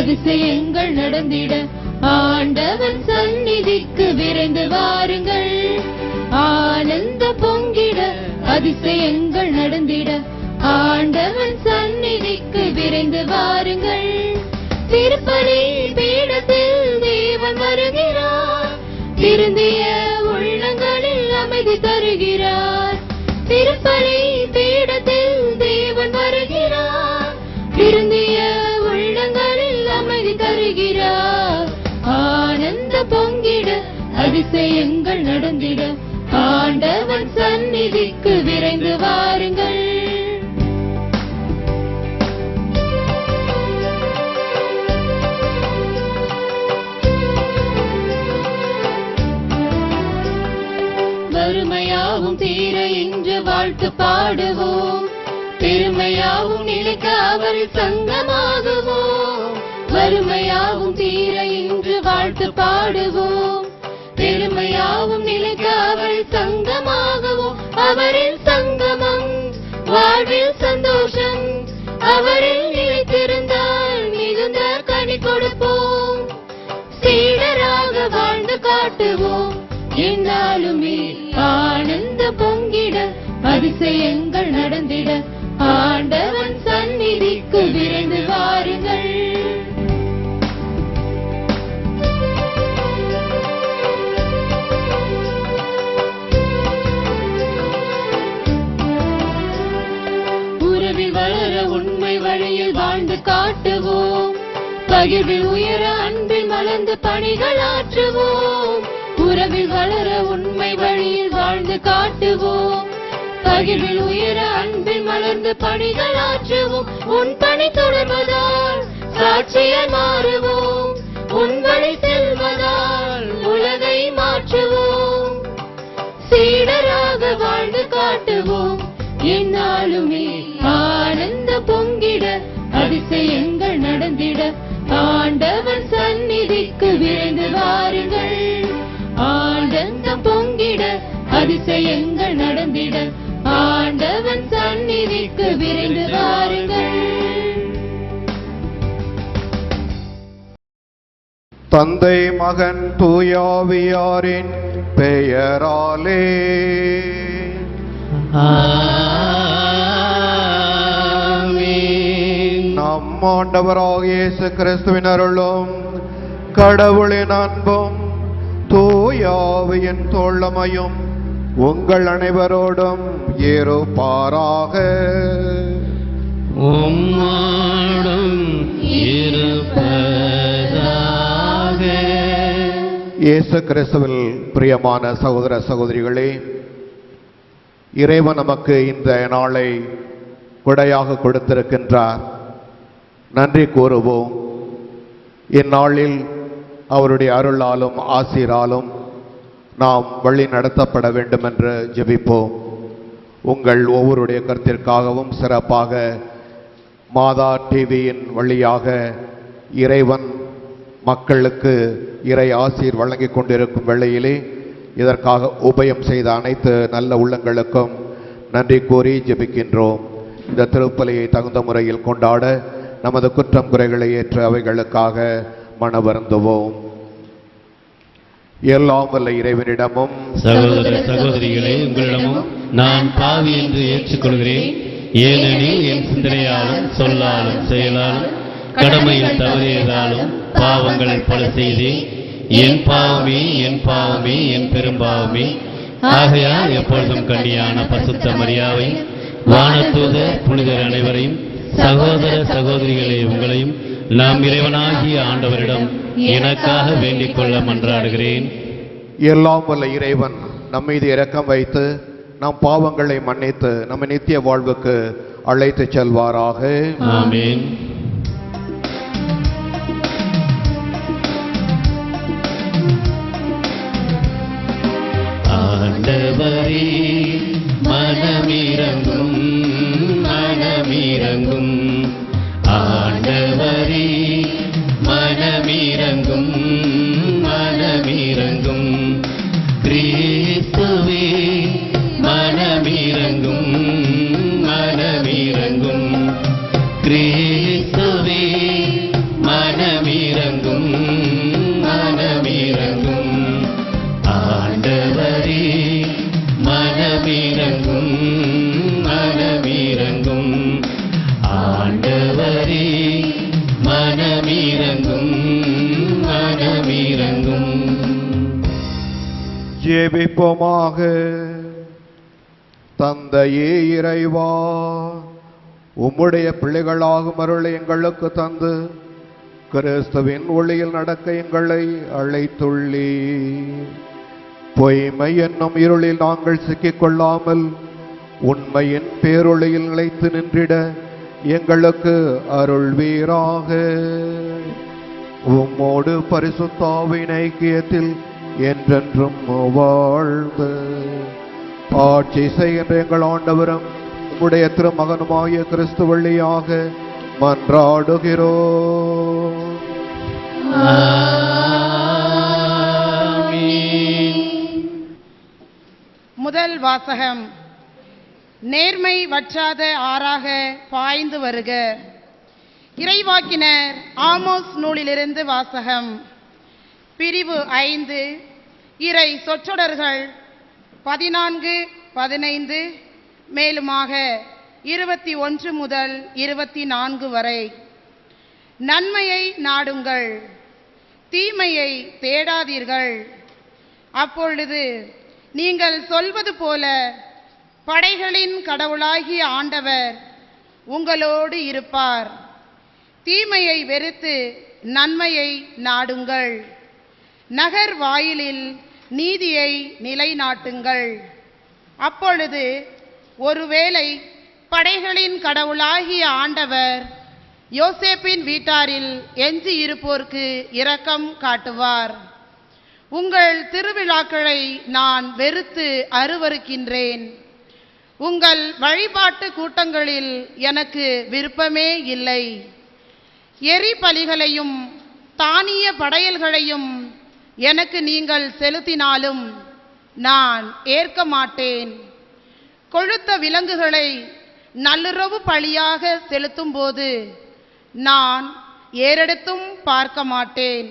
அதிசயங்கள் நடந்திட ஆண்டவன் சந்நிதிக்கு விரைந்து வாருங்கள். ஆனந்த பொங்கிட அதிசயங்கள் நடந்திட ஆண்டவன் சந்நிதிக்கு விரைந்து வாருங்கள். திருப்பலி பீடத்தில் தேவன் வருகிறார். திருந்திய உள்ளங்களில் அமைதி தருகிறார். திருப்பலி பீடத்தில் தேவன் வருகிறார். திருந்திய உள்ளங்களில் அமைதி தருகிறார். ஆனந்த பொங்கிட அதிசயங்கள் நடந்திட ஆண்டவன் சந்நிதிக்கு விரைந்து வாருங்கள். வறுமையாவும் தீர இன்று வாழ்த்து பாடுவோம். பெருமையாவும் நிலைக்க அவரில் சங்கமாகுவோம். வறுமையாவும் தீர இன்று வாழ்த்து பாடுவோம். பெருமையாவும் நிலைக்க அவரில் சங்கமாகுவோம். அவரில் சங்கமம் வாழ்வில் சந்தோஷம். அவரில் நிலைத்திருந்தால் மிகுந்த கனி கொடுப்போம். சீடராக வாழ்ந்து காட்டுவோம். என்னாலுமே ஆனந்த பொங்கிட அதிசயங்கள் நடந்திட ஆண்டவன் சந்நிதிக்கு விரைந்து வாருங்கள். உறவில் வளர உண்மை வழியில் வாழ்ந்து காட்டுவோம். பகிர்வில் உயர அன்பில் மலர்ந்து பணிகள் ஆற்றுவோம். உறவில் வளர உண்மை வழியில் வாழ்ந்து காட்டுவோம். பகிர்வில் உயர அன்பில் மலர்ந்து பணிகள் ஆற்றுவோம். உன் பணி தொடர்வதால் சாட்சியாய் மாறுவோம். உன் வழி செல்வதால் உலகை மாற்றுவோம். சீடராக வாழ்ந்து காட்டுவோம். என்னாலுமே ஆனந்த பொங்கிட அதிசயங்கள் நடந்திட ஆண்டவன் சந்நிதிக்கு விரைந்து வாருங்கள். ஆனந்தம் பொங்கிட அதிசயங்கள் நடந்திட ஆண்டவன் சந்நிதிக்கு விரைந்து வாருங்கள். தந்தை மகன் தூயாவியாரின் பெயராலே நம் ஆண்டவராகிய இயேசு கிறிஸ்துவின் அருளும் கடவுளின் அன்பும் தூயாவியின் தோழமையும் உங்கள் அனைவரோடும் இருப்பாராக. இயேசு கிறிஸ்துவில் பிரியமான சகோதர சகோதரிகளே, இறைவன் நமக்கு இந்த நாளை கொடையாக கொடுத்திருக்கின்றார். நன்றி கூறுவோம். இந்நாளில் அவருடைய அருளாலும் ஆசீராலும் நாம் வழி நடத்தப்பட வேண்டும் என்று ஜெபிப்போம். உங்கள் ஒவ்வொருடைய கருத்திற்காகவும் சிறப்பாக மாதா டிவியின் வழியாக இறைவன் மக்களுக்கு இறை ஆசீர் வழங்கி கொண்டிருக்கும் வேளையிலே இதற்காக உபயம் செய்த அனைத்து நல்ல உள்ளங்களுக்கும் நன்றி கூறி ஜெபிக்கின்றோம். இந்த திருப்பலியை தகுந்த முறையில் கொண்டாட நமது குற்றம் குறைகளை ஏற்று அவைகளுக்காக மனவருந்துவோம். எல்லாம் வல்ல இறைவனிடமும் சகோதர சகோதரிகளே உங்களிடமும் நான் பாவி என்று ஏற்றுக்கொள்கிறேன். ஏனெனில் என் சிந்தனையாலும் சொல்லாலும் செயலாலும் கடமையில் தவறியதாலும் பாவங்கள் பல செய்தேன். என் பாவமே என் பாவமே என் பெரும்பாவமே. ஆகையால் எப்பொழுதும் கண்ணியான பசுத்த மரியாவை வானதூதர் புனிதர் அனைவரையும் சகோதர சகோதரிகளே உங்களையும் நாம் இறைவனாகிய ஆண்டவரிடம் எனக்காக வேண்டிக் கொள்ள மன்றாடுகிறேன். எல்லாம் வல்ல இறைவன் நம்மீது இரக்கம் வைத்து நம் பாவங்களை மன்னித்து நம்ம நித்திய வாழ்வுக்கு அழைத்து செல்வாராக. ஆமென். ஆண்டவரே மனமிரங்கும் மனமிரங்கும். ஆண்டவரே மனமிரங்கும் மனமிரங்கும். கிறிஸ்துவே மனமிரங்கும் மனமிரங்கும். கிறிஸ்துவே மன ஆண்டவரே மனமிரங்கும் மனமிரங்கும் ஆண்டவரே மனமிரங்கும் மனமிரங்கும். ஜெபிப்போமாக. தந்தையே இறைவா, உம்முடைய பிள்ளைகளாகும் அருளை எங்களுக்கு தந்து கிறிஸ்துவின் ஒளியில் நடக்க எங்களை அழைத்துள்ளீர். பொய்மை என்னும் இருளில் நாங்கள் சிக்கிக்கொள்ளாமல் உண்மையின் பேரொளியில் நிலைத்து நின்றிட எங்களுக்கு அருள்வீராக. உம்மோடு பரிசுத்த ஆவியின் ஐக்கியத்தில் என்றென்றும் வாழ்ந்து ஆட்சி செய்கின்ற எங்கள் ஆண்டவரும் உம்முடைய திருமகனுமாகிய கிறிஸ்து வழியாக மன்றாடுகிறோம். முதல் வாசகம். நேர்மை வற்றாத ஆறாக பாய்ந்து வருக. இறைவாக்கினர் ஆமோஸ் நூலிலிருந்து வாசகம். பிரிவு 5, இறை சொற்றொடர்கள் 14, 15, மேலுமாக 21 முதல் 24 வரை. நன்மையை நாடுங்கள், தீமையை தேடாதீர்கள். அப்பொழுது நீங்கள் சொல்வது போல படைகளின் கடவுளாகிய ஆண்டவர் உங்களோடு இருப்பார். தீமையை வெறுத்து நன்மையை நாடுங்கள். நகர் வாயிலில் நீதியை நிலைநாட்டுங்கள். அப்பொழுது ஒருவேளை படைகளின் கடவுளாகிய ஆண்டவர் யோசேப்பின் வீட்டாரில் எஞ்சி இருப்போர்க்கு இரக்கம் காட்டுவார். உங்கள் திருவிழாக்களை நான் வெறுத்து அருவருக்கின்றேன். உங்கள் வழிபாட்டு கூட்டங்களில் எனக்கு விருப்பமே இல்லை. எரி பலிகளையும் தானிய படையல்களையும் எனக்கு நீங்கள் செலுத்தினாலும் நான் ஏற்க மாட்டேன். கொழுத்த விலங்குகளை நல்லுறவு பலியாக செலுத்தும் போது நான் ஏறெடுத்தும் பார்க்க மாட்டேன்.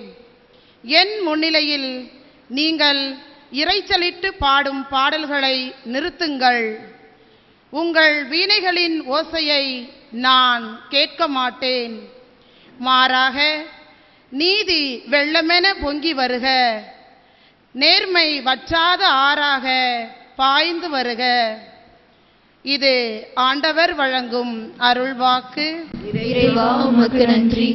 என் முன்னிலையில் நீங்கள் இரைச்சலிட்டு பாடும் பாடல்களை நிறுத்துங்கள். உங்கள் வீணைகளின் ஓசையை நான் கேட்க மாட்டேன். மாறாக நீதி வெள்ளமென பொங்கி வருக, நேர்மை வற்றாத ஆறாக பாய்ந்து வருக. இது ஆண்டவர் வழங்கும் அருள்வாக்கு. இறைவா உமக்கு நன்றி.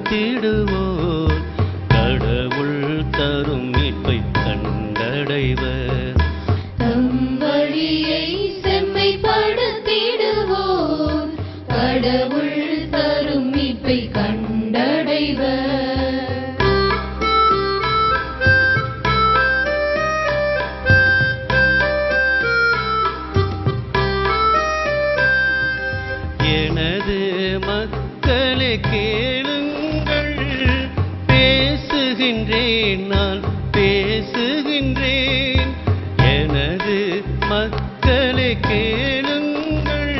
செம்மைப்படுத்திடுவோர் கடவுள் தரும் மீட்பை கண்டடைவர். தம் வழியை செம்மைப்படுத்திடுவோர் கடவுள் தரும் மீட்பை கண்டடைவர். எனது மக்களே கேளுங்கள், பேசுகின்றேன் நான் பேசுகின்றேன். எனது மக்களே கேளுங்கள்,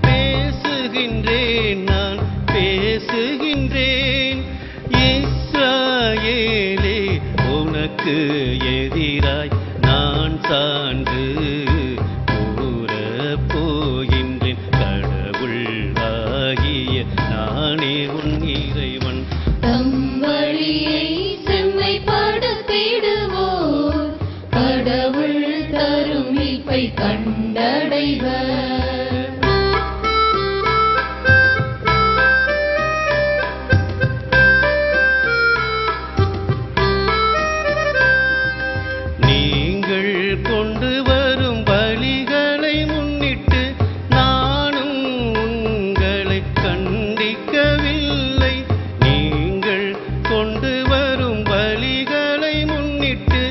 பேசுகின்றேன் நான் பேசுகின்றேன். இஸ்ராயேலே உனக்கு எதிராய் நான் சான்று கூறப் போகின்றேன். கடவுள் ஆகிய நானே உன் இறைவன். தம் வழியை செம்மைப்படுத்திடுவோர் கடவுள் தரும் மீட்பை கண்டடைவர். நீங்கள் கொண்டு வரும் பலிகளை முன்னிட்டு நானும் உங்களை கண்டிக்கவில்லை. நீங்கள் கொண்டு வரும் பலிகளை முன்னிட்டு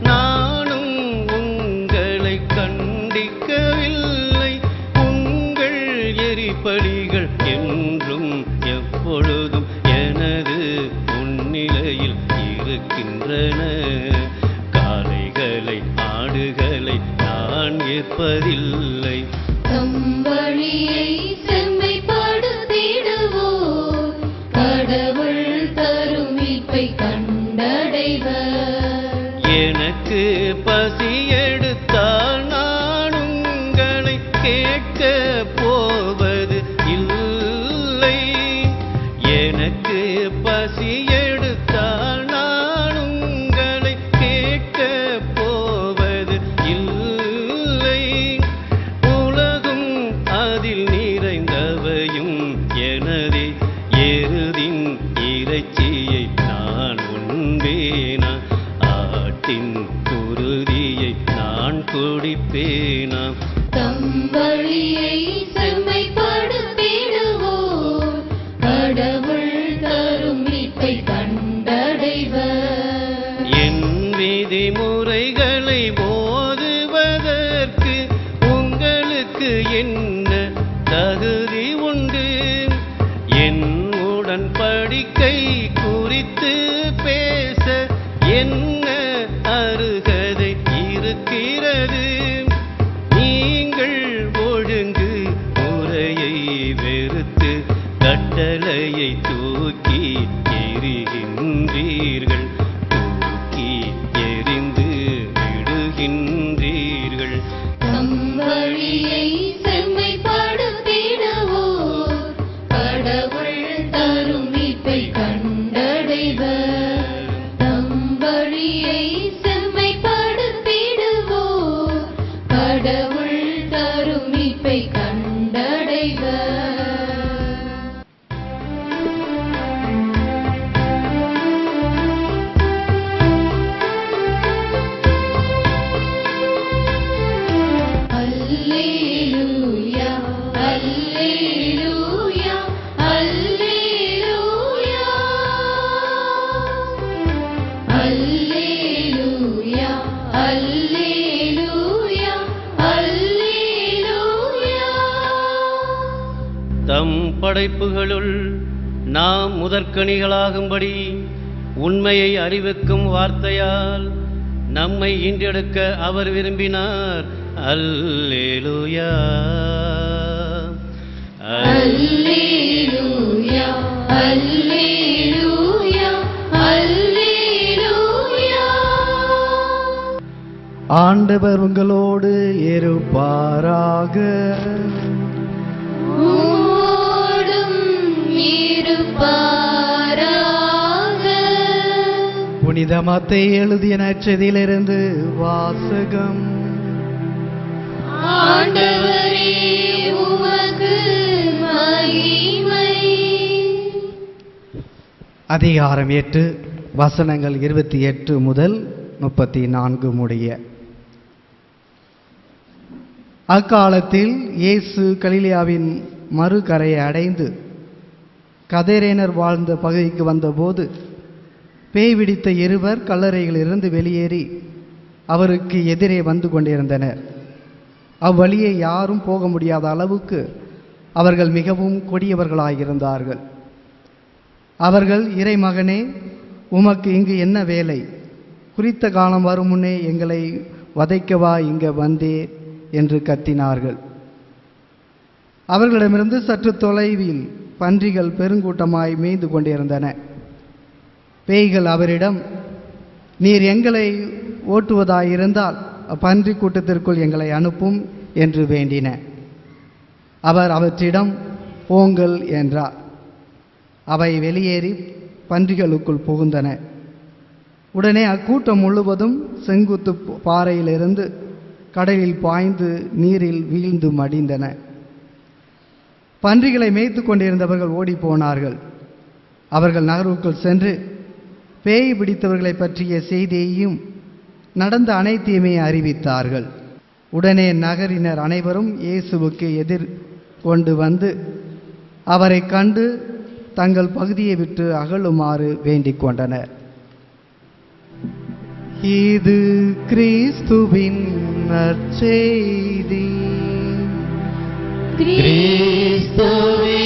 நானும் உங்களை கண்டிக்கவில்லை. கட்டளையை தூக்கி எறிகின்றீர்கள், தூக்கி எறிந்து விடுகின்றீர்கள். தம் வழியை செம்மைப்படுத்திடுவோர் கடவுள் தரும் மீட்பை கண்டடைவர். தம் வழியை செம்மைப்படுத்திடுவோர் கடவுள் தரும் மீட்பை கண்டடைவர். அல்லேலூயா, அல்லேலூயா, அல்லேலூயா. அல்லேலூயா, அல்லேலூயா, அல்லேலூயா. தம் படைப்புகளுள் நாம் முதற்கனிகளாகும்படி உண்மையை அறிவிக்கும் வார்த்தையால் நம்மை ஈன்றெடுக்க அவர் விரும்பினார். அல்லேலூயா, அல்லேலூயா, அல்லேலூயா, அல்லேலூயா. ஆண்டவர் உங்களோடு இருப்பாராக. உம்மோடும் இருப்பாராக. புனித மத்தேயு எழுதிய நற்செய்தியிலிருந்து வாசகம். ஆண்டவரே, உமக்கு மகிமை. அதிகாரம் 8 வசனங்கள் 28 முதல் 34 முடிய. அக்காலத்தில் இயேசு கலிலேயாவின் மறுகரையை அடைந்து கதரேனர் வாழ்ந்த பகுதிக்கு வந்தபோது பேய் பிடித்த இருவர் கல்லறைகளிலிருந்து வெளியேறி அவருக்கு எதிரே வந்து கொண்டிருந்தனர். அவ்வழியே யாரும் போக முடியாத அளவுக்கு அவர்கள் மிகவும் கொடியவர்களாயிருந்தார்கள். அவர்கள், இறைமகனே, உமக்கு இங்கு என்ன வேலை? குறித்த காலம் வரும் முன்னே எங்களை வதைக்கவா இங்கே வந்தேன் என்று கத்தினார்கள். அவர்களிடமிருந்து சற்று தொலைவில் பன்றிகள் பெருங்கூட்டமாய் மேய்ந்து கொண்டிருந்தன. பேய்கள் அவரிடம், நீர் எங்களை ஓட்டுவதாயிருந்தால் பன்றி கூட்டத்திற்குள் எங்களை அனுப்பும் என்று வேண்டின. அவர் அவற்றிடம், போங்கள் என்றார். அவை வெளியேறி பன்றிகளுக்குள் புகுந்தன. உடனே அக்கூட்டம் முழுவதும் செங்குத்து பாறையிலிருந்து கடலில் பாய்ந்து நீரில் வீழ்ந்து மடிந்தன. பன்றிகளை மேய்த்து கொண்டிருந்தவர்கள் ஓடிப்போனார்கள். அவர்கள் நகருக்குள் சென்று பேய் பிடித்தவர்களை பற்றிய செய்தியையும் நடந்த அனைத்தையுமே அறிவித்தார்கள். உடனே நகரினர் அனைவரும் இயேசுவுக்கு எதிர் கொண்டு வந்து அவரை கண்டு தங்கள் பகுதியை விட்டு அகலுமாறு வேண்டிக் கொண்டனர். இது கிறிஸ்துவின் நற்செய்தி. கிறிஸ்துவே,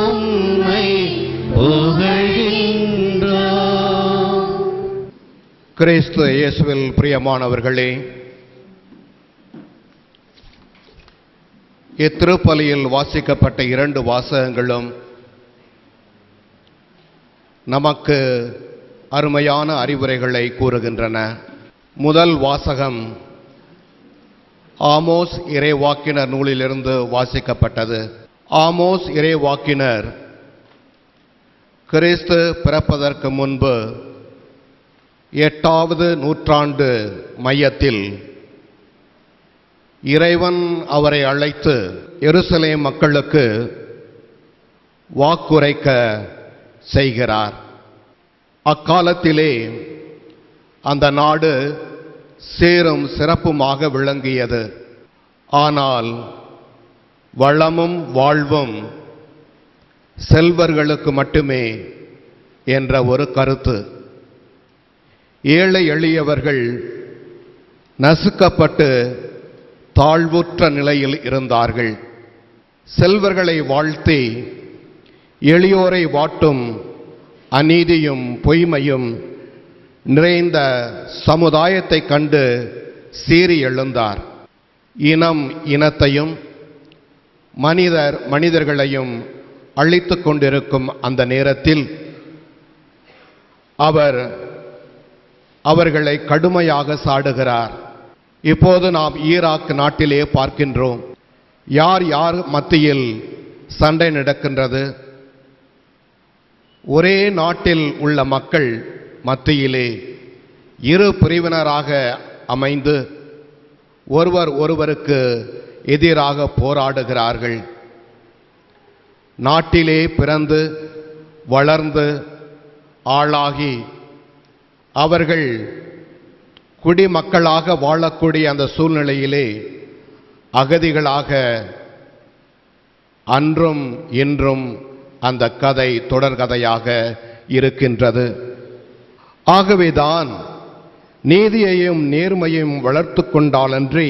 உம்மை புகழ்கின்றோம். கிறிஸ்து இயேசுவில் பிரியமானவர்களே, இத்திருப்பலியில் வாசிக்கப்பட்ட 2 வாசகங்களும் நமக்கு அருமையான அறிவுரைகளை கூறுகின்றன. முதல் வாசகம் ஆமோஸ் இறைவாக்கினர் நூலிலிருந்து வாசிக்கப்பட்டது. ஆமோஸ் இறைவாக்கினர் கிறிஸ்து பிறப்பதற்கு முன்பு 8வது நூற்றாண்டு மையத்தில் இறைவன் அவரை அழைத்து எருசலேம் மக்களுக்கு வாக்குரைக்க செய்கிறார். அக்காலத்திலே அந்த நாடு சேரும் சிறப்புமாக விளங்கியது. ஆனால் வளமும் வாழ்வும் செல்வர்களுக்கு மட்டுமே என்ற ஒரு கருத்து. ஏழை எளியவர்கள் நசுக்கப்பட்டு தாழ்வுற்ற நிலையில் இருந்தார்கள். செல்வர்களை வாழ்த்தி எளியோரை வாட்டும் அநீதியும் பொய்மையும் நிறைந்த சமுதாயத்தை கண்டு சீறி எழுந்தார். இனம் இனத்தையும் மனிதர்களையும் அழித்து கொண்டிருக்கும் அந்த நேரத்தில் அவர்களை கடுமையாக சாடுகிறார். இப்போது நாம் ஈராக் நாட்டிலே பார்க்கின்றோம். யார் யார் மத்தியில் சண்டை நடக்கின்றது? ஒரே நாட்டில் உள்ள மக்கள் மத்தியிலே இரு பிரிவினராக அமைந்து ஒருவருக்கு எதிராக போராடுகிறார்கள். நாட்டிலே பிறந்து வளர்ந்து ஆளாகி அவர்கள் குடிமக்களாக வாழக்கூடிய அந்த சூழ்நிலையிலே அகதிகளாக அன்றும் இன்றும் அந்த கதை தொடர்கதையாக இருக்கின்றது. ஆகவேதான் நீதியையும் நேர்மையும் வளர்த்து கொண்டாலன்றி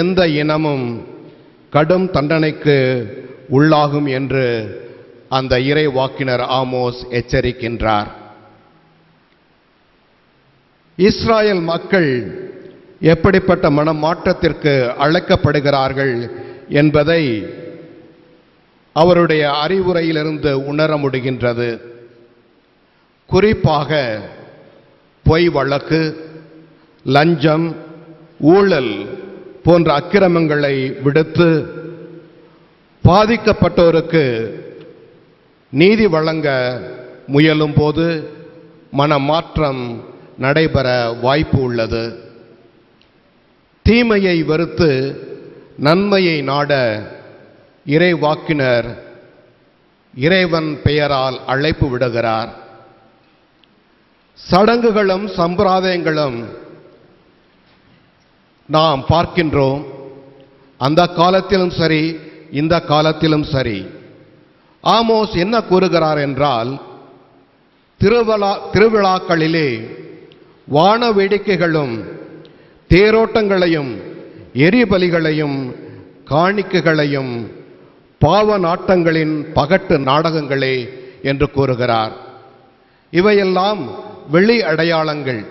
எந்த இனமும் கடும் தண்டனைக்கு உள்ளாகும் என்று அந்த இறைவாக்கினர் ஆமோஸ் எச்சரிக்கின்றார். இஸ்ராயல் மக்கள் எப்படிப்பட்ட மனமாற்றத்திற்கு அழைக்கப்படுகிறார்கள் என்பதை அவருடைய அறிவுரையிலிருந்து உணர முடிகின்றது. குறிப்பாக பொய் வழக்கு, லஞ்சம், ஊழல் போன்ற அக்கிரமங்களை விடுத்து பாதிக்கப்பட்டோருக்கு நீதி வழங்க முயலும் போது மனமாற்றம் நடைபெற வாய்ப்பு உள்ளது. தீமையை வெறுத்து நன்மையை நாட இறைவாக்கினர் இறைவன் பெயரால் அழைப்பு விடுகிறார். சடங்குகளும் சம்பிரதாயங்களும் நாம் பார்க்கின்றோம். அந்த காலத்திலும் சரி, இந்த காலத்திலும் சரி. ஆமோஸ் என்ன கூறுகிறார் என்றால், திருவிழாக்களிலே வான வேடிக்கைகளும் தேரோட்டங்களையும் எரிபலிகளையும் காணிக்கைகளையும் பாவ நாட்டங்களின் பகட்டு நாடகங்களே என்று கூறுகிறார். இவையெல்லாம் வெளி அடையாளங்கள்.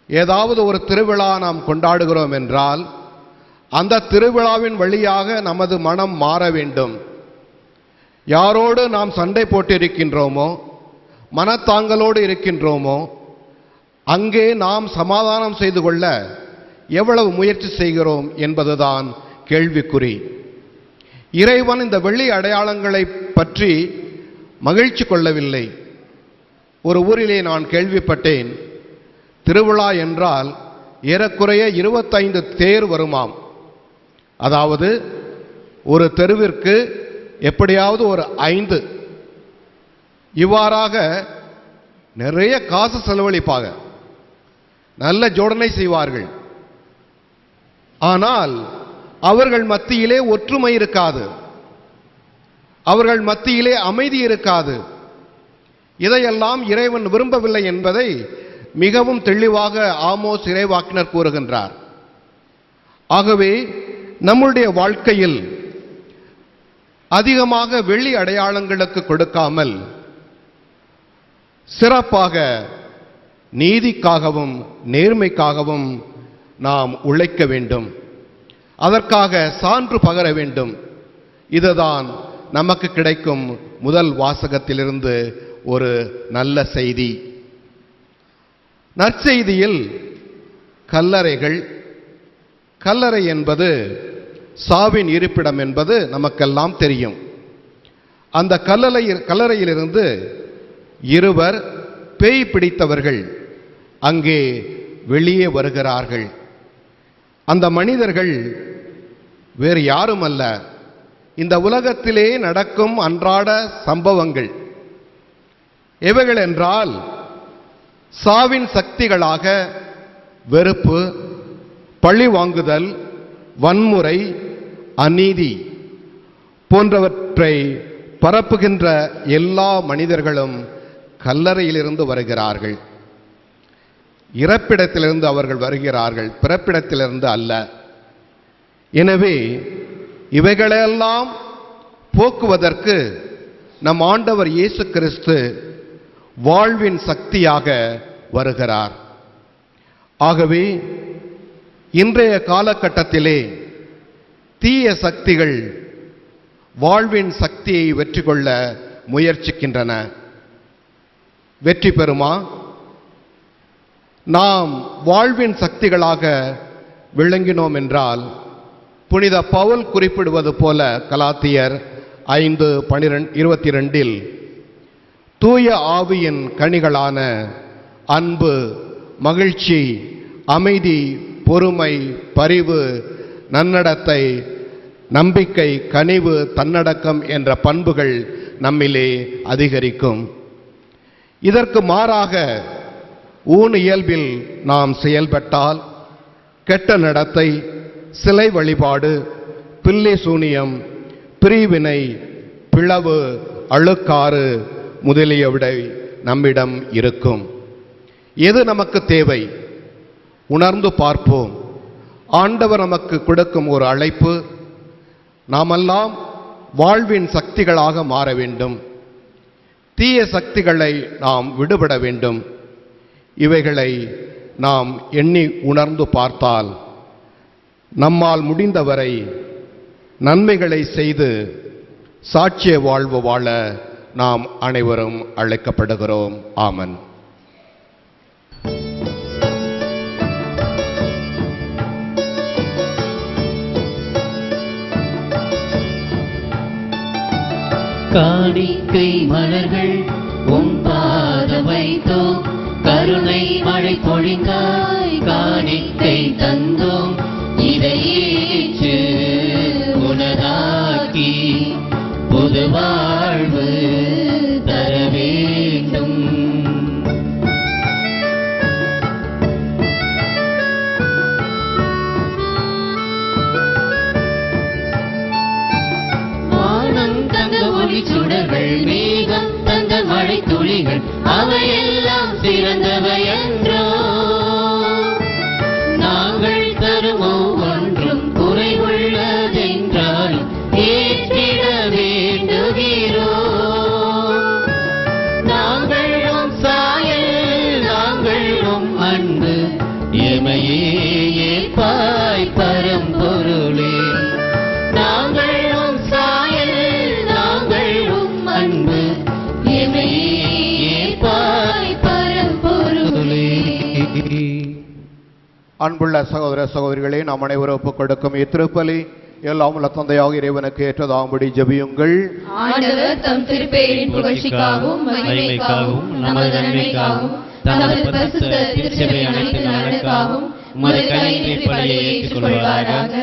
ஏதாவது ஒரு திருவிழா நாம் கொண்டாடுகிறோம் என்றால் அந்த திருவிழாவின் வழியாக நமது மனம் மாற வேண்டும். யாரோடு நாம் சண்டை போட்டிருக்கின்றோமோ, மனத்தாங்கலோடு இருக்கின்றோமோ, அங்கே நாம் சமாதானம் செய்து கொள்ள எவ்வளவு முயற்சி செய்கிறோம் என்பதுதான் கேள்விக்குறி. இறைவன் இந்த வெள்ளி அடையாளங்களை பற்றி மகிழ்ச்சி கொள்ளவில்லை. ஒரு ஊரிலே நான் கேள்விப்பட்டேன், திருவிழா என்றால் ஏறக்குறைய 25 தேர் வருமாம். அதாவது ஒரு தெருவிற்கு எப்படியாவது ஒரு 5. இவ்வாறாக நிறைய காசு செலவழிப்பாங்க, நல்ல ஜோடனை செய்வார்கள். ஆனால் அவர்கள் மத்தியிலே ஒற்றுமை இருக்காது, அவர்கள் மத்தியிலே அமைதி இருக்காது. இதையெல்லாம் இறைவன் விரும்பவில்லை என்பதை மிகவும் தெளிவாக ஆமோஸ் இறைவாக்கினர் கூறுகின்றார். ஆகவே நம்முடைய வாழ்க்கையில் அதிகமாக வெளி அடையாளங்களுக்கு கொடுக்காமல் சிறப்பாக நீதிக்காகவும் நேர்மைக்காகவும் நாம் உழைக்க வேண்டும். அதற்காக சான்று பகர வேண்டும். இதுதான் நமக்கு கிடைக்கும் முதல் வாசகத்திலிருந்து ஒரு நல்ல செய்தி. நற்செய்தியில் கல்லறைகள், கல்லறை என்பது சாவின் இருப்பிடம் என்பது நமக்கெல்லாம் தெரியும். அந்த கல்லறையிலிருந்து 2 பேய் பிடித்தவர்கள் அங்கே வெளியே வருகிறார்கள். அந்த மனிதர்கள் வேறு யாரும் அல்ல, இந்த உலகத்திலே நடக்கும் அன்றாட சம்பவங்கள். எவைகள் என்றால், சாவின் சக்திகளாக வெறுப்பு, பழி வாங்குதல், வன்முறை, அநீதி போன்றவற்றை பரப்புகின்ற எல்லா மனிதர்களும் கல்லறையிலிருந்து வருகிறார்கள். இறப்பிடத்திலிருந்து அவர்கள் வருகிறார்கள், பிறப்பிடத்திலிருந்து அல்ல. எனவே இவைகளெல்லாம் போக்குவதற்கு நம் ஆண்டவர் இயேசு கிறிஸ்து வாழ்வின் சக்தியாக வருகிறார். ஆகவே இன்றைய காலகட்டத்திலே தீய சக்திகள் வாழ்வின் சக்தியை வெற்றி கொள்ள முயற்சிக்கின்றன. வெற்றி பெறுமா? நாம் வாழ்வின் சக்திகளாக விளங்கினோம் என்றால் புனித பவுல் குறிப்பிடுவது போல கலாத்தியர் 5:22 தூய ஆவியின் கனிகளான அன்பு, மகிழ்ச்சி, அமைதி, பொறுமை, பரிவு, நன்னடத்தை, நம்பிக்கை, கனிவு, தன்னடக்கம் என்ற பண்புகள் நம்மிலே அதிகரிக்கும். இதற்கு மாறாக ஊன் இயல்பில் நாம் செயல்பட்டால் கெட்ட நடத்தை, சிலை வழிபாடு, பில்லி சூனியம், பிரிவினை, பிளவு, அழுக்காறு முதலியவை நம்மிடம் இருக்கும். எது நமக்கு தேவை? உணர்ந்து பார்ப்போம். ஆண்டவர் நமக்கு கொடுக்கும் ஒரு அழைப்பு, நாமெல்லாம் வாழ்வின் சக்திகளாக மாற வேண்டும். தீய சக்திகளை நாம் விடுபட வேண்டும். இவைகளை நாம் எண்ணி உணர்ந்து பார்த்தால் நம்மால் முடிந்தவரை நன்மைகளை செய்து சாட்சிய வாழ்வு வாழ நாம் அனைவரும் அழைக்கப்படுகிறோம். ஆமன். காணிக்கை மலர்கள் உம் பாதம் வைத்தோம், கருணை மழை பொழிந்தாய் காணிக்கை தந்தோம். இதை ஏற்று உனதாக்கி புது வாழ்வு தர வேண்டும். வானம் தந்த ஒளி சுடர்கள், மேகம் தந்த மழை துளிகள், அவையெல்லாம் சிறந்தவை என்றோ. நாங்கள் தரும் ஒவ்வொன்றும் குறைவுள்ளதென்றாலும் ஏற்றிட வேண்டுகிறோம். நாங்கள் உம் சாயல், நாங்கள் உம் அன்பு, எமையே ஏற்பாய் பரம்பொருளே. நாங்கள் உம் சாயல், நாங்கள் உம் அன்பு, எமையே ஏற்பாய் பரம்பொருளே. அன்புள்ள சகோதர சகோதரிகளே, நாம் அனைவரும் ஒப்புக் கொடுக்கும் இத்திருப்பலி எல்லாம் உள்ள தந்தையாக இறைவனுக்கு ஏற்றதாகும்படி ஜெபியுங்கள். ஆண்டவர் தம் திருப்பெயரின் புகழ்ச்சிக்காகவும் மகிமைக்காகவும் நமது நன்மைக்காகவும் தமது பரிசுத்த திருச்சபை அனைத்து நலனுக்காகவும் உமது கையிலிருந்து பலியை ஏற்றுக்கொள்வாராக.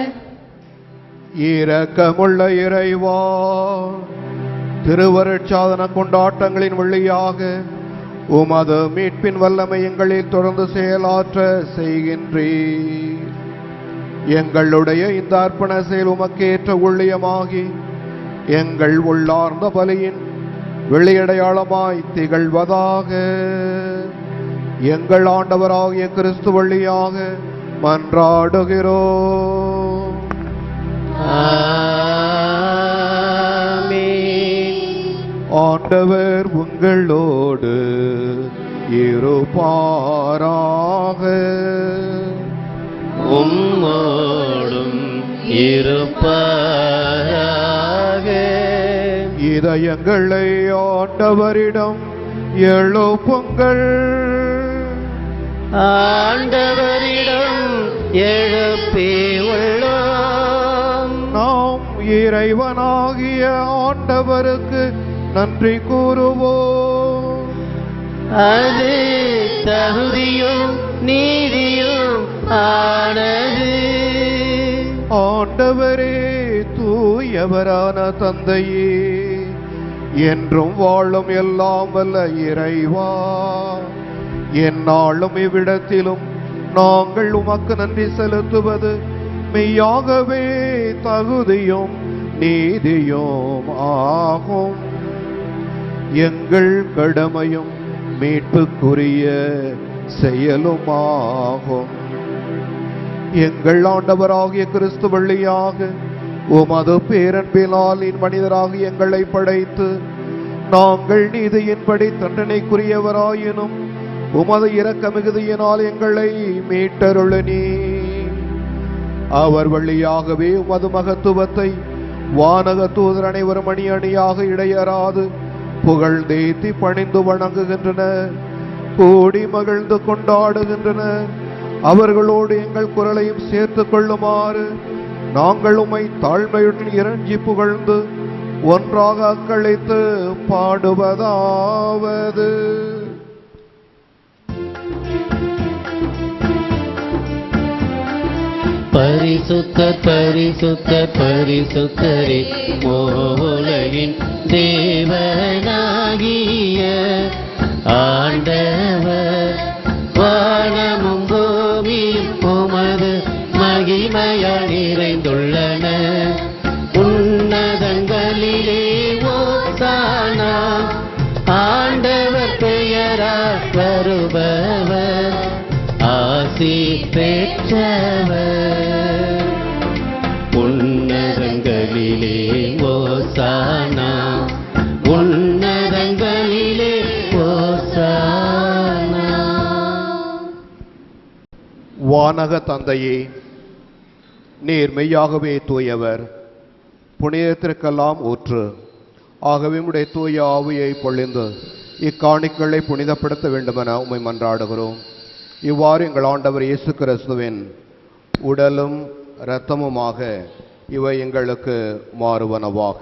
இரக்கமுள்ள இறைவா, திருவருட்சாதன கொண்டாட்டங்களின் வழியாக உமது மீட்பின் வல்லமை எங்களில் தொடர்ந்து செயலாற்ற செய்கின்றீர். எங்களுடைய இந்த அர்ப்பண செயல் உமக்கேற்ற ஊழியமாகி எங்கள் உள்ளார்ந்த பலியின் வெளியடையாளமாய் திகழ்வதாக. எங்கள் ஆண்டவராகிய கிறிஸ்து வழியாக மன்றாடுகிறோம். ஆண்டவர் உங்களோடு இருப்பாராக. உம்மோடும் இருப்பாராக. இதயங்களை ஆண்டவரிடம் எழுப்புங்கள். ஆண்டவரிடம் எழுப்பி உள்ளோம். நாம் இறைவனாகிய ஆண்டவருக்கு நன்றி கூறுவோம். அது தகுதியும் நீதியும் ஆனது. ஆண்டவரே, தூயவரான தந்தையே, என்றும் வாழும் எல்லாம் வல்ல இறைவா, எந்நாளும் இவ்விடத்திலும் நாங்கள் உமக்கு நன்றி செலுத்துவது மெய்யாகவே தகுதியும் நீதியும் ஆகும். எங்கள் கடமையும் மீட்புக்குரிய செயலுமாகும். எங்கள் ஆண்டவராகிய கிறிஸ்து வழியாக உமது பேரன்பினால் மனிதராக எங்களை படைத்து நாங்கள் நீதியின்படி தண்டனைக்குரியவராயினும் உமது இரக்க மிகுதியினால் எங்களை மீட்டருளனீ. அவர் வழியாகவே உமது மகத்துவத்தை வானக தூதர் அனைவரும் அணி அணியாக இடையறாது புகழ் தேத்தி பணிந்து வணங்குகின்றனர், கூடி மகிழ்ந்து கொண்டாடுகின்றனர். அவர்களோடு எங்கள் குரலையும் சேர்த்துக் கொள்ளுமாறு நாங்கள் உம்மை தாழ்மையுடன் இறைஞ்சி புகழ்ந்து ஒன்றாக அக்களித்து பாடுவதாவது. பரிசுத்தர் பரிசுத்தர் பரிசுத்தரே, உலகின் தேவனாகிய ஆண்டவர், வானமும் பூமியும் உமது மகிமையால் நிறைந்துள்ளன. உன்னதங்களிலே ஓசானா, ஆண்டவர் பெயரால் வருபவர் ஆசி பெற்றவர். உன்னதங்களிலே ஓசானா, உன்னதங்களிலே ஓசானா. வானக தந்தையே, நீர் மெய்யாகவே தூயவர், புனிதத்திற்கெல்லாம் ஊற்று. ஆகவே உம்முடைய தூய ஆவியை பொழிந்து இக்காணிக்களை புனிதப்படுத்த வேண்டுமென உம்மை மன்றாடுகிறோம். இவ்வாறு எங்கள் ஆண்டவர் இயேசு கிறிஸ்துவின் உடலும் இரத்தமுமாக இவை எங்களுக்கு மாறுவனவாக.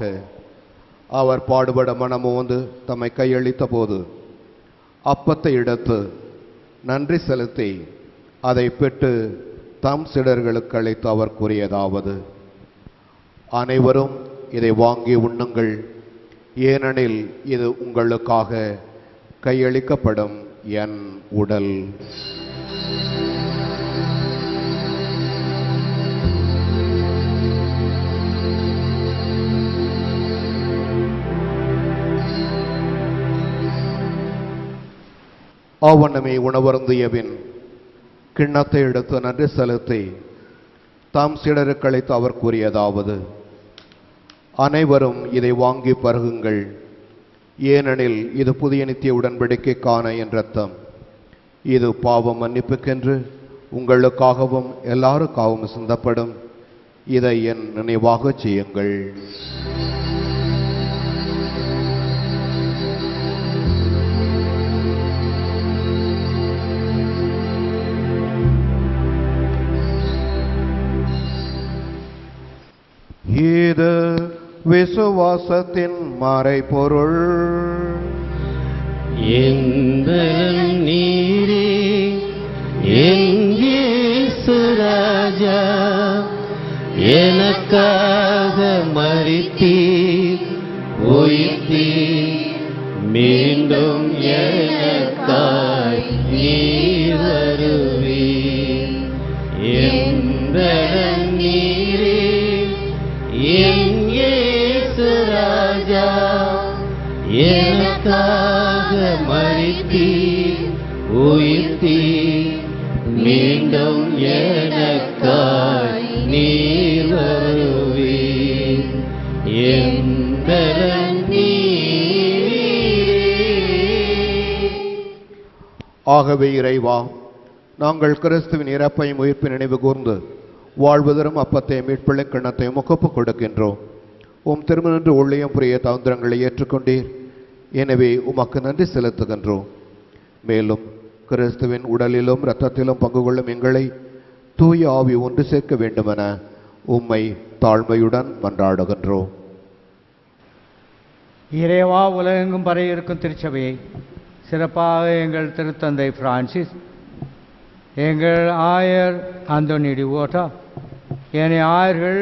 அவர் பாடுபட மனமோந்து தம்மை கையளித்த போது அப்பத்தை எடுத்து நன்றி செலுத்தி அதை பெற்று தம் சீடர்களுக்கு அளித்து அவர் கூறியதாவது: அனைவரும் இதை வாங்கி உண்ணுங்கள், ஏனெனில் இது உங்களுக்காக கையளிக்கப்படும் என் உடல். ஆவண்ணமே உணவருந்தியபின் கிண்ணத்தை எடுத்து நன்றி செலுத்தி தாம் சீடருக்கு அளித்து அவர் கூறியதாவது: அனைவரும் இதை வாங்கி பருகுங்கள், ஏனெனில் இது புதிய நித்திய உடன்படிக்கைக்கான என் இரத்தம். இது பாவம் மன்னிப்புக்கென்று உங்களுக்காகவும் எல்லாருக்காகவும் சிந்தப்படும். இதை என் நினைவாக செய்யுங்கள். இது விசுவாசத்தின் மறைபொருள். எங்கள் நீரே என் இயேசு ராஜா, எனக்காக மரித்தீர் உயிர்த்தீர், மீண்டும் எனக்காய் நீர் வருவீர். எங்கள் நீரே என் இயேசு ராஜா, எனக்காக மரித்தீர் உயிர்த்தீர், மீண்டும் எனக்காய் நீர் வருவீர். எங்கள் நீரே. ஆகவே இறைவா, நாங்கள் கிறிஸ்துவின் இறப்பையும் உயிர்ப்பின் நினைவு கூர்ந்து வாழ்வு தரும் அப்பத்தை மீட்பிள்ளை கிண்ணத்தையும் ஒப்புக் கொடுக்கின்றோம். உம் திருமணன்று உள்ளையும் புரிய தந்திரங்களை ஏற்றுக்கொண்டீர், எனவே உமக்கு நன்றி செலுத்துகின்றோம். மேலும் கிறிஸ்துவின் உடலிலும் இரத்தத்திலும் பங்கு கொள்ளும் எங்களை தூய ஆவி ஒன்று சேர்க்க வேண்டுமென உம்மை தாழ்மையுடன் மன்றாடுகின்றோம். இறைவா, உலகெங்கும் பரவி இருக்கும் திருச்சபையை, சிறப்பாக எங்கள் திருத்தந்தை பிரான்சிஸ், எங்கள் ஆயர் அந்தோனி டிவோட்டா, ஏனைய ஆயர்கள்,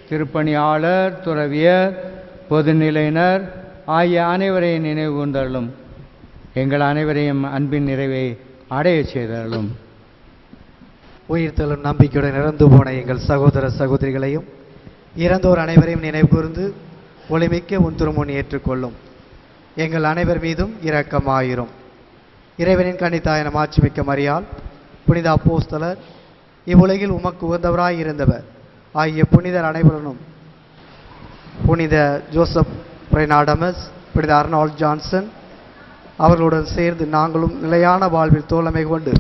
திருப்பணியாளர், துறவியர், பொதுநிலையினர் ஆகிய அனைவரையும் நினைவு கூர்ந்தருளும். எங்கள் அனைவரையும் அன்பின் நிறைவை அடைய செய்தருளும். உயிர்த்தெழும் நம்பிக்கையுடன் இறந்து போன எங்கள் சகோதர சகோதரிகளையும் இறந்தோர் அனைவரையும் நினைவு கூர்ந்து ஒளிமிக்க உன் திருமுன் ஏற்றுக்கொள்ளும். எங்கள் அனைவர் மீதும் இரக்கமாயிரும். இறைவனின் கன்னித்தாயான மாட்சிமிக்க மரியாள், புனித அப்போஸ்தலர், இவ்வுலகில் உமக்கு உகந்தவராய் இருந்தவர் ஆகிய புனிதர் அனைவருடனும், புனித ஜோசப் ரெய்னாடமஸ், புனித அர்னால்ட் ஜான்சன் அவர்களுடன் சேர்ந்து நாங்களும் நிலையான வாழ்வில் தோழமை கொண்டு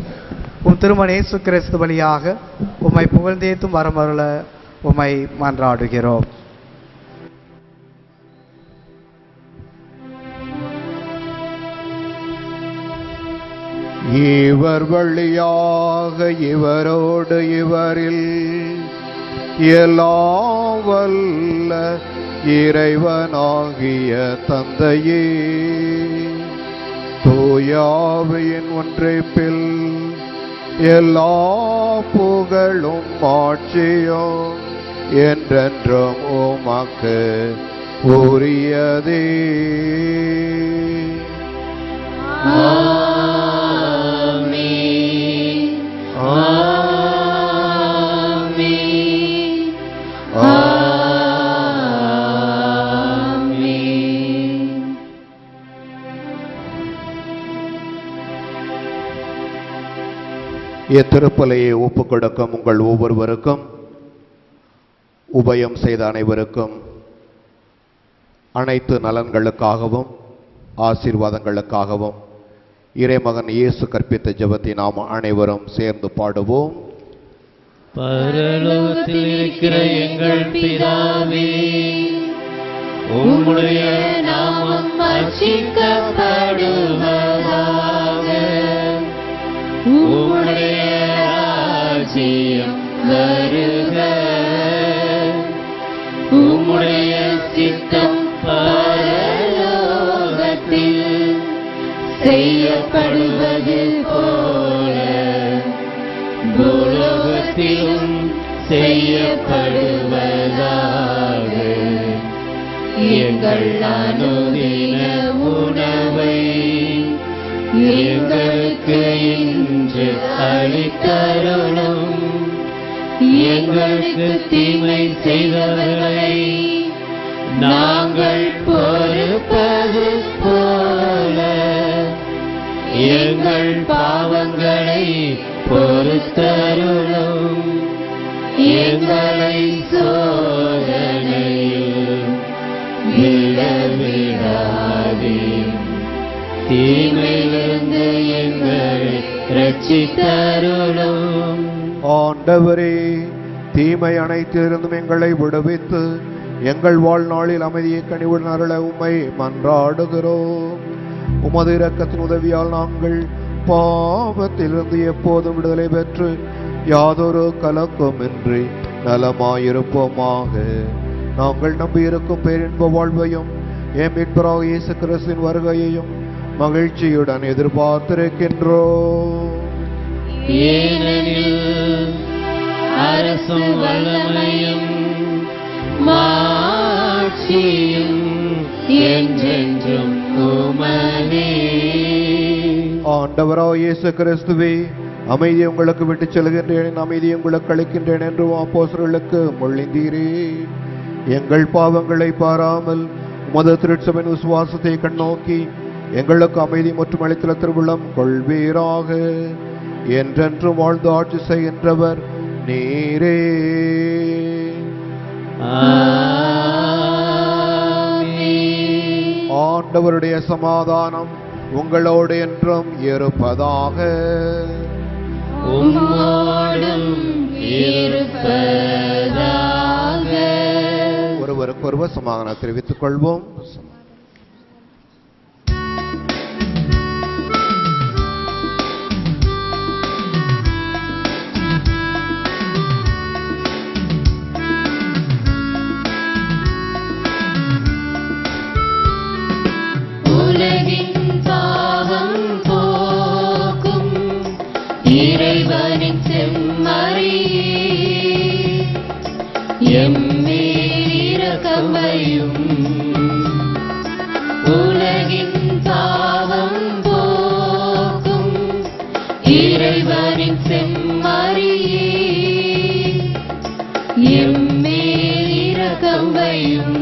உம் திருமண இயேசு கிறிஸ்து வழியாக உம்மை புகழ்ந்தேத்தும் வரமருள உம்மை மன்றாடுகிறோம். இவர் வழியாக இவரோடு இவரில் எல்லாம் வல்ல இறைவனாகிய தந்தையே, தூயாவியின் ஒன்றைப்பில் எல்லா புகழும் ஆட்சியும் என்றென்றும் உமக்கு உரியதே. ஆமென். ஆமென். ஆமென். இத்திருப்பலையை ஒப்புக் கொடுக்கும் உங்கள் ஒவ்வொருவருக்கும், உபயம் செய்த அனைவருக்கும், அனைத்து நலன்களுக்காகவும் ஆசீர்வாதங்களுக்காகவும் இறைமகன் இயேசு கற்பித்த ஜெபத்தை நாம் அனைவரும் சேர்ந்து பாடுவோம். பரலோகத்தில் இருக்கிற எங்கள் பிதாவே, உம்முடைய நாமம் அர்ச்சிக்கப்படுவதாக. உம்முடைய ராஜ்யம் வருக. உம்முடைய சித்தம் பரலோகத்தில் செய்யப்படுவது போல பூலோகத்திலும் செய்யப்படுவதாக. எங்கள் அனுதின உணவை எங்களுக்கு இன்று அளித்தருளும். எங்களுக்கு தீமை செய்தவர்களை நாங்கள் பொறுப்பது போல எங்கள் பாவங்களை பொறுத்தருளும். எங்களை சோதனையில் விழவிடாதேயும், தீமையிலிருந்து எங்களை ரட்சித்தருளும். ஆண்டவரே, தீமை அனைத்திலிருந்தும் எங்களை விடுவித்து எங்கள் வாழ்நாளில் அமைதியை கனிவுடன் அருள உம்மை மன்றாடுகிறோம். உமது இரக்கத்தின் உதவியால் நாங்கள் பாவத்திலிருந்து எப்போதும் விடுதலை பெற்று யாதொரு கலக்கமின்றி நலமாயிருப்போமாக. நாங்கள் நம்பியிருக்கும் பேரின்ப வாழ்வையும் எம் மீட்பராகிய இயேசு கிறிஸ்துவின் வருகையையும் மகிழ்ச்சியுடன் எதிர்பார்த்திருக்கின்றோம். ஏனெனில் அரசும் வல்லமையும் மாட்சியும் என்றென்றும் உமதே. ஆண்டவராகிய இயேசு கிறிஸ்துவே, அமைதியை உங்களுக்கு விட்டுச் செல்கின்றேன், அமைதியை உங்களுக்கு அளிக்கின்றேன் என்று அப்போஸ்தலர்களுக்கு மொழிந்தீரே. எங்கள் பாவங்களை பாராமல் உமது திருச்சபையின் விசுவாசத்தை கண்ணோக்கி எங்களுக்கு அமைதி மற்றும் அளித்தல திருவுள்ளம் கொள்வீராக. என்றென்றும் வாழ்ந்து ஆட்சி செய்கின்றவர் நீரே. ஆண்டவருடைய சமாதானம் உங்களோடு என்றும் இருப்பதாக. உம்மோடும் இருப்பதாக. ஒருவருக்கொருவர் சமாதானம் தெரிவித்துக் கொள்வோம். உலகின் பாவம் போக்கும் இறைவனின் செம்மறியே, எம்மேல் இரக்கம் வையும். உலகின் பாவம் போக்கும் இறைவனின் செம்மறியே, எம்மேல் இரக்கம் வையும்.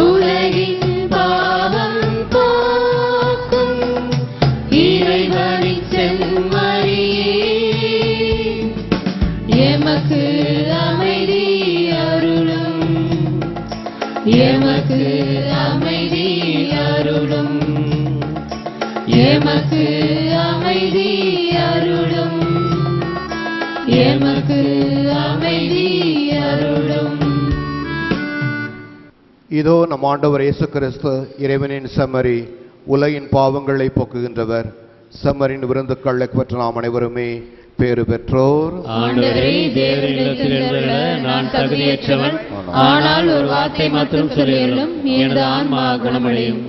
உலகின் பாவம் போக்கும் இறைவனின் செம்மறியே, எமக்கு அமைதி அருளும். எமக்கு அமைதி அருளும். எமக்கு அமைதி அருளும். எமக்கு அமைதி அருளும். இதோ நம் ஆண்டவர் இயேசு கிறிஸ்து இறைவனின் செம்மறி, உலகின் பாவங்களை போக்குகின்றவர். செம்மறின் விருந்துக்களை பெற்ற நாம் அனைவருமே பேறு பெற்றோர். ஆண்டவரே, தேவனிடத்தில் எழுந்துள்ள நான் தகுதியற்றவன், ஆனால் ஒரு வார்த்தை மாத்திரம் சொல்லியலும் எனது ஆன்மா குணமடையும்.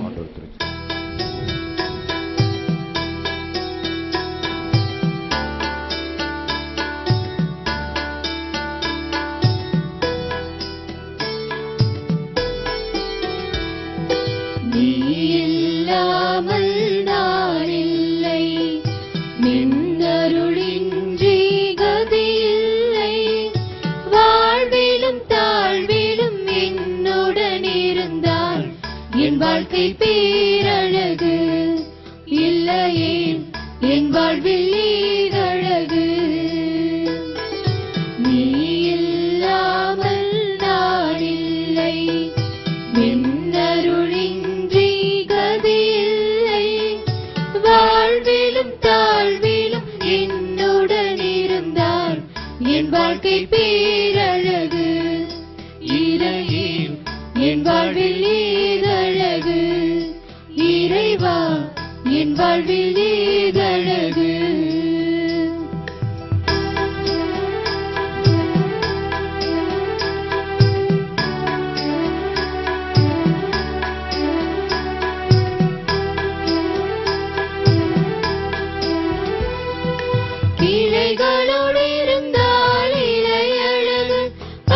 வாழ்க்கை பேரழகு இல்லையே என் வாழ்வில் ஈரழகு. நீ இல்லாமல் நான் இல்லை, நின்னருளின்றி கதியில்லை. வாழ்விலும் தாழ்விலும் என்னுடன் இருந்தால் என் வாழ்க்கை பேரழகு இறையே என் வாழ்வில் ஈரழகு. இறைவா என் வாழ்வில் ஈரழகு. கிளைகளோடு இருந்தால் இலையழகு,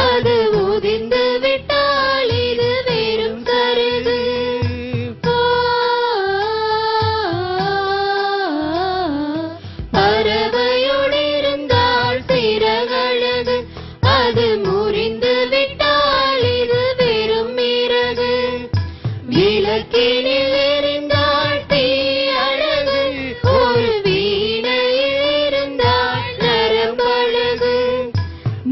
அது உதிர்ந்து விட்டால் இது வெறும் கருது. பறவையோடு இருந்தால் சிறகழகு, அது முறிந்து விட்டால் இது வெறும் இறகு. விளக்கினில் எரிந்தால் தீ அழகு, ஒரு வீணையில் இருந்தால் நரம்பழகு.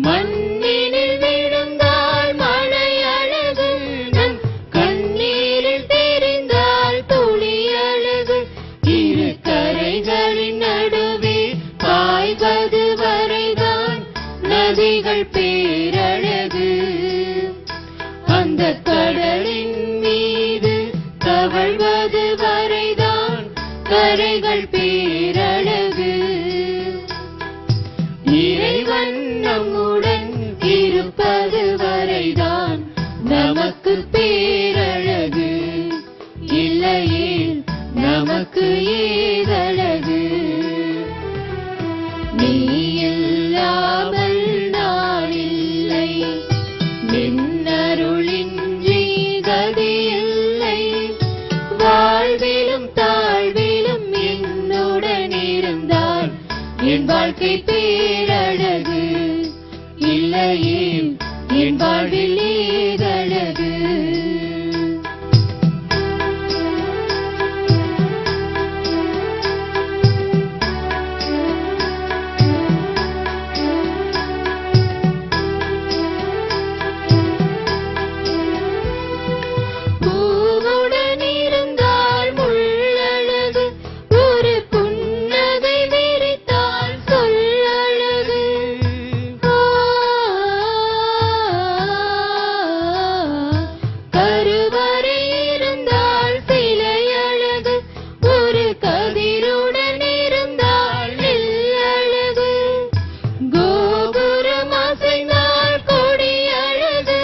மண்ணினில் விழுந்தால் மழை அழகு, நம் கண்ணீரில் தெரிந்தால் துளி அழகு. இரு கரைகளின் நடுவே பாய்வது வரைதான் நதிகள் பேரழகு. அந்த கடலின் மீது தவழ்வது வரைதான் கரைகள் பேரழகு. இறைவன் நம்முடன் இருப்பது வரைதான் நமக்கு பேரழகு, இல்லையே நமக்கு ஏதழகு. நீ இல்லாமல் நான் இல்லை, நின்னருளின்றி கதியில்லை. வாழ்விலும் தாழ்விலும் என்னுடன் இருந்தால் என் வாழ்க்கை பேரழகு, இல்லையே என் வாழ்வில் ஏதழகு. பூவுடன் இருந்தால் முள்ளழகு, ஒரு புன்னகை விரித்தால் சொல்லழகு. கருவறை இருந்தால் சிலையழகு, ஒரு கதிருடன் இருந்தால் நெல்லழகு. கோபுரம் அசைந்தால் கொடி அழகு,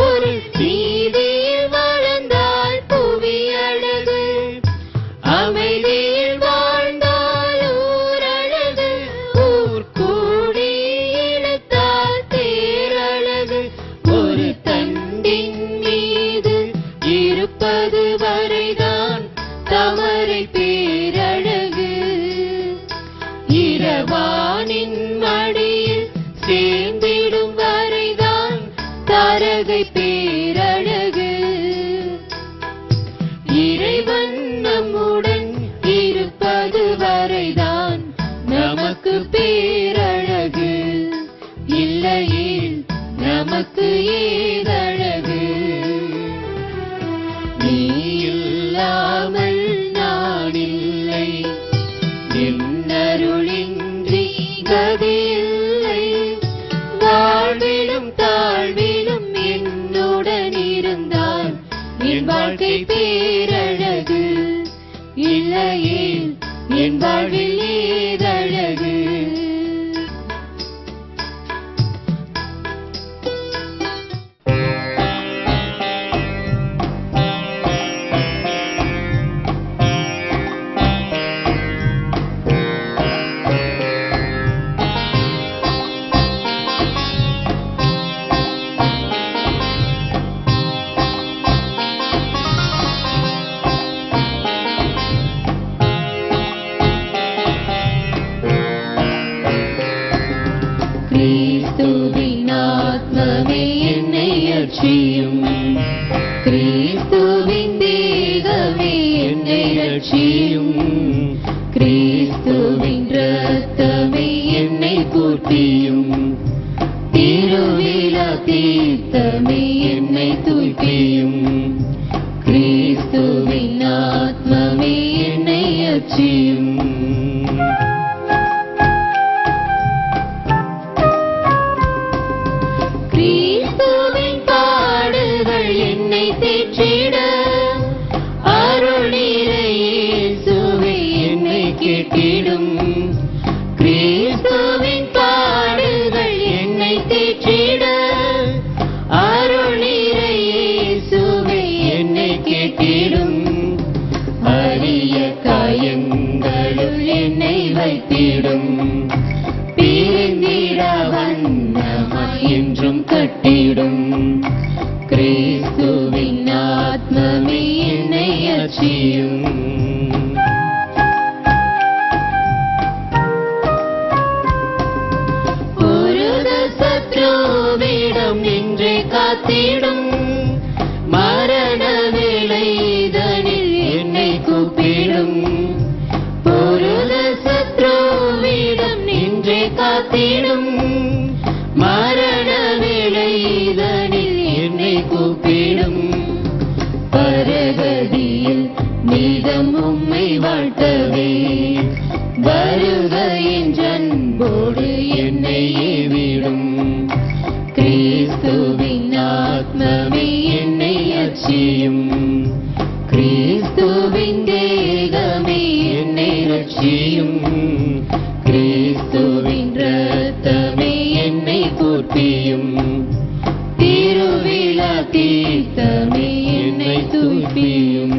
ஒரு வீதியில் வளர்ந்தால் புவி அழகு. அமைதியில் வாழ்ந்தால் ஊரழகு, ஊர் கூடி இழுத்தால் தேரழகு. ஒரு தண்டின் மீது இருப்பது வரைதான் தமரை பேரழகு. இரவானின் மடியில் சேர்ந்திடும் வரைதான் தாரகை பேரழகு. இறைவன் நம்முடன் இருப்பது வரைதான் நமக்கு பேரழகு, இல்லையே நமக்கு ஏதழகு. நீ இல்லாமல் நான் இல்லை, நின்னருளின்றி கதியில்லை. வாழ்விலும் தாழ்விலும் என்னுடன் இருந்தால் என் வாழ்க்கை பேரழகு, இல்லையே என் வாழ்வில் ஏதழகு. கிறிஸ்துவின் ஆத்மமே என்னை ரட்சியும், கிறிஸ்துவின் தேகமே என்னை ரட்சியும், கிறிஸ்துவின் இரத்தமே என்னை பூர்த்தியும், திருவிழா தீர்த்தமே என்னை தூய்ப்பியும், கிறிஸ்துவின் ஆத்மமே என்னை ரட்சியும். கிறிஸ்துவின் பாடுகள் என்னை தேற்றிட, அருள் நிறை இயேசுவே என்னை கேட்டிடும். கிறிஸ்துவின் பாடுகள் என்னை தேற்றிட, அருள் நிறை இயேசுவே என்னை கேட்டிடும். அரிய காயங்களுள் என்னை வைத்திடும், பிரிந்திட வண்ணமாய் என்றும் கட்டிடும். கிறிஸ்துவின் ஆத்மமே என்னை ரட்சியும். பொருது சத்ருவிடம் நின்றே காத்திடும், மரண வேளைதனில் என்னை கூப்பிடும். பொருது சத்ருவிடம் நின்றே காத்திடும், மரண வேளைதனில் என்னை கூப்பிடும். பரகதியில் நீதம் உம்மை வாழ்த்தவே, வருக என்ற அன்போடு என்னை ஏவிடும். கிறிஸ்துவின் ஆத்மமே என்னை ரட்சியும், கிறிஸ்துவின் தேகமே என்னை ரட்சியும், கிறிஸ்துவின் இரத்தமே என்னை பூர்த்தியும், திருவிழா தீர்த்தமே என்னை தூய்ப்பியும்.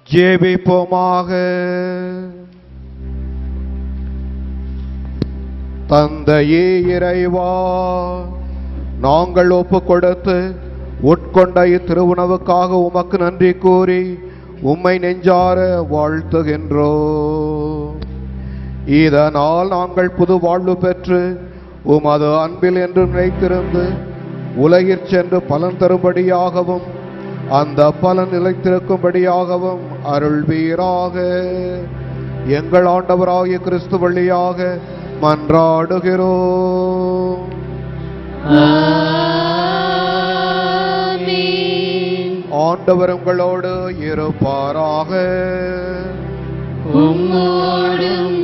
ஜெபிப்போமாக. தந்தையே இறைவா, நாங்கள் ஒப்புக் கொடுத்து உட்கொண்ட இத்திருவுணவுக்காக உமக்கு நன்றி கூறி உம்மை நெஞ்சார வாழ்த்துகின்றோம். இதனால் நாங்கள் புது வாழ்வு பெற்று உமது அன்பில் என்று நிலைத்திருந்து உலகிற் சென்று பலன் தரும்படியாகவும் அந்த பலன் நிலைத்திருக்கும்படியாகவும் அருள்வீராக. எங்கள் ஆண்டவராகிய கிறிஸ்து வழியாக மன்றாடுகிறோம். ஆண்டவர் உங்களோடு இருப்பாராக. உம்மோடும்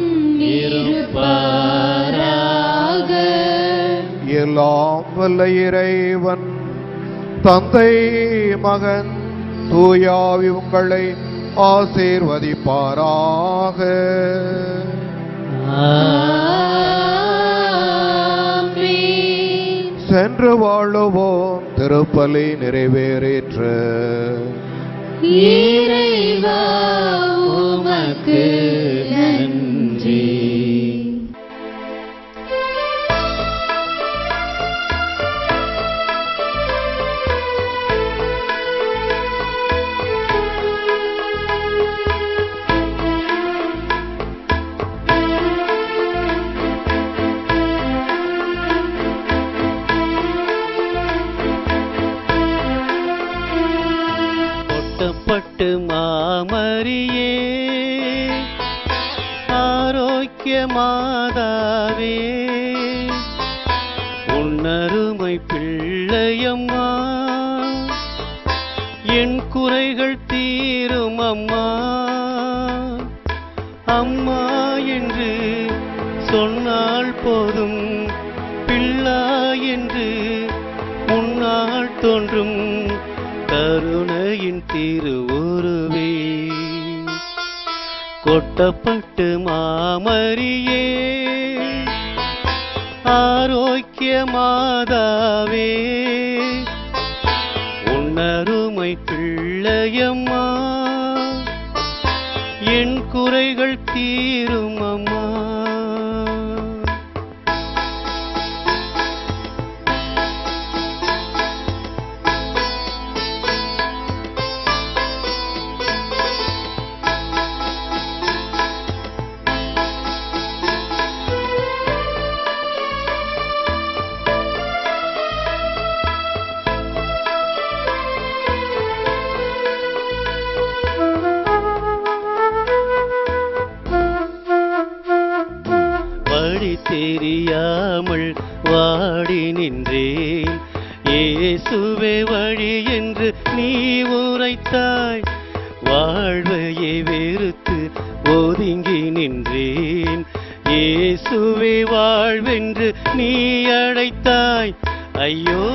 இருப்பாராக. எல்லாம் வல்ல இறைவன் தந்தை மகன் தூயாவி உங்களை ஆசீர்வதிப்பாராக. சென்று வாழுவோம். திருப்பலி நிறைவேறிற்று. இறைவா உமக்கு நன்றி. பட்டு மாமரியே ஆரோக்கிய மாதாவே உன்னருமை பிள்ளையம்மா என் குறைகள் தீரும் அம்மா. அம்மா என்று சொன்னால் போதும், பிள்ளா என்று முன்னால் தோன்றும் கருணையின் திருவுருவே. கொட்டப்பட்டு மாமரியே ஆரோக்கிய மாதாவே உன்னருமை பிள்ளையம்மா என் குறைகள் தீரும் அம்மா. தெரியாமல் வாடி நின்றேன், இயேசுவே வழி என்று நீ உரைத்தாய். வாழ்வையை வெறுத்து ஒதுங்கி நின்றேன், இயேசுவே வாழ்வென்று நீ அழைத்தாய். ஐயோ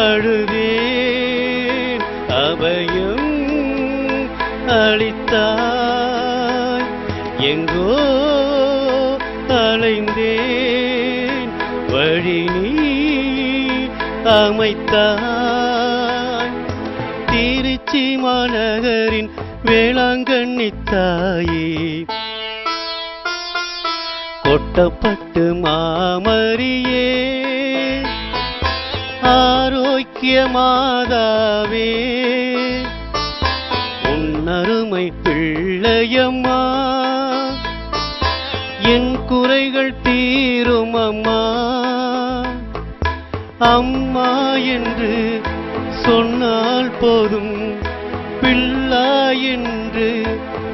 அழுதேன், அபயம் அளித்தாய். எங்கோ அலைந்தேன், வழி நீ அமைத்தாய். திருச்சி மாநகரின் வேளாங்கண்ணி தாயே, கொட்டப்பட்டு மாமரியே ஆரோக்கிய மாதாவே உன்னருமை பிள்ளையம்மா என் குறைகள் தீரும் அம்மா. அம்மா என்று சொன்னால் போதும், பிள்ளாய் என்று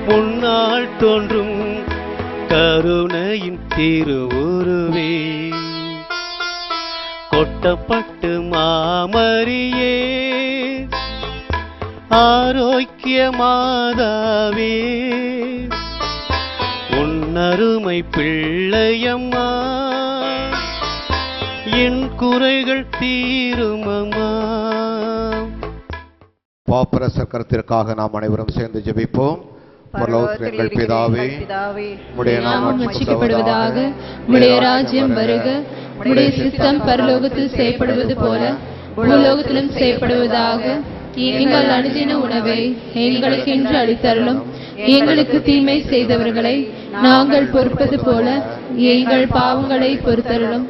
முன்னால் தோன்றும் கருணையின் திருவுருவே. கொட்டப்பட்டு மாமரியே ஆரோக்கிய மாதாவே உன்னருமை பிள்ளையம்மா என் குறைகள் தீருமம்மா. பாப்பரசர் கருத்திற்காக நாம் அனைவரும் சேர்ந்து ஜெபிப்போம். பரலோகத்தில் எங்கள் பிதாவே, உம்முடைய நாமம் ரட்சிக்கப்படுவதாக, உம்முடைய ராஜ்யம் வருக, உம்முடைய சித்தம் பரலோகத்தில் செய்யப்படுவது போல பூலோகத்திலும் செய்யப்படுவதாக. எங்கள் அனுதின உணவை எங்களுக்கு இன்று அளித்தருளும். எங்களுக்கு தீமை செய்தவர்களை நாங்கள் பொறுப்பது போல எங்கள் பாவங்களை பொறுத்தருளும்.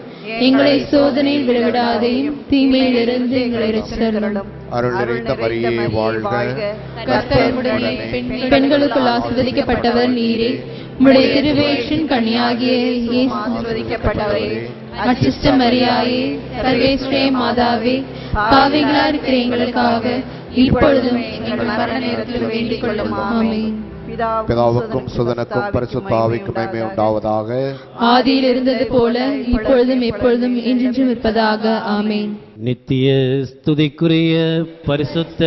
எங்களை சோதனையில் விடவிடாதையும் தீமையிலிருந்து எங்களை ரட்சித்தருளும். அருள் நிறைந்த மரியே வாழ்க, கர்த்தர் உடனே பெண்களுக்குள் ஆசீர்வதிக்கப்பட்டவர் நீரே. உம்முடைய திருவயிற்றின் கனியாகிய இயேசு ஆசீர்வதிக்கப்பட்டவரே. அச்சிஷ்ட மரியாயே, சர்வேஸ்வரிய மாதாவே, பாவிகளா இருக்கிற எங்களுக்காக இப்பொழுதும் எங்கள் மரண நேரத்தில் வேண்டிக் கொள்ளும். ஆமென். பிதாவுக்கும் சுதனுக்கும் பரிசுத்த ஆவிக்கும் மகிமை உண்டாவதாக. ஆதியில் இருந்தது போல இப்பொழுதும் எப்பொழுதும் என்றென்றும் இருப்பதாக. ஆமென். நித்திய ஸ்துதிக்குரிய பரிசுத்த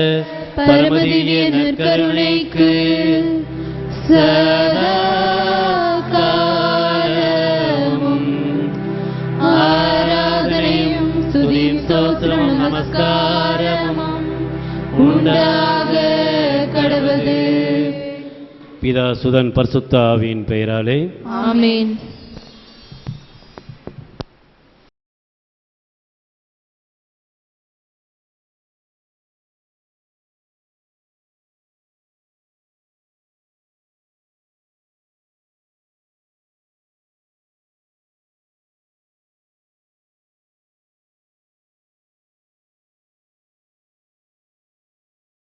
பரமதிவ்ய நற்கருணைக்கு சதா காலமும் ஆராதனையும் ஸ்துதியும் ஸ்தோத்திரமும் நமஸ்காரமும் உண்டாக கடவது. பிதா சுதன் பரிசுத்த ஆவியின் பெயராலே ஆமென்.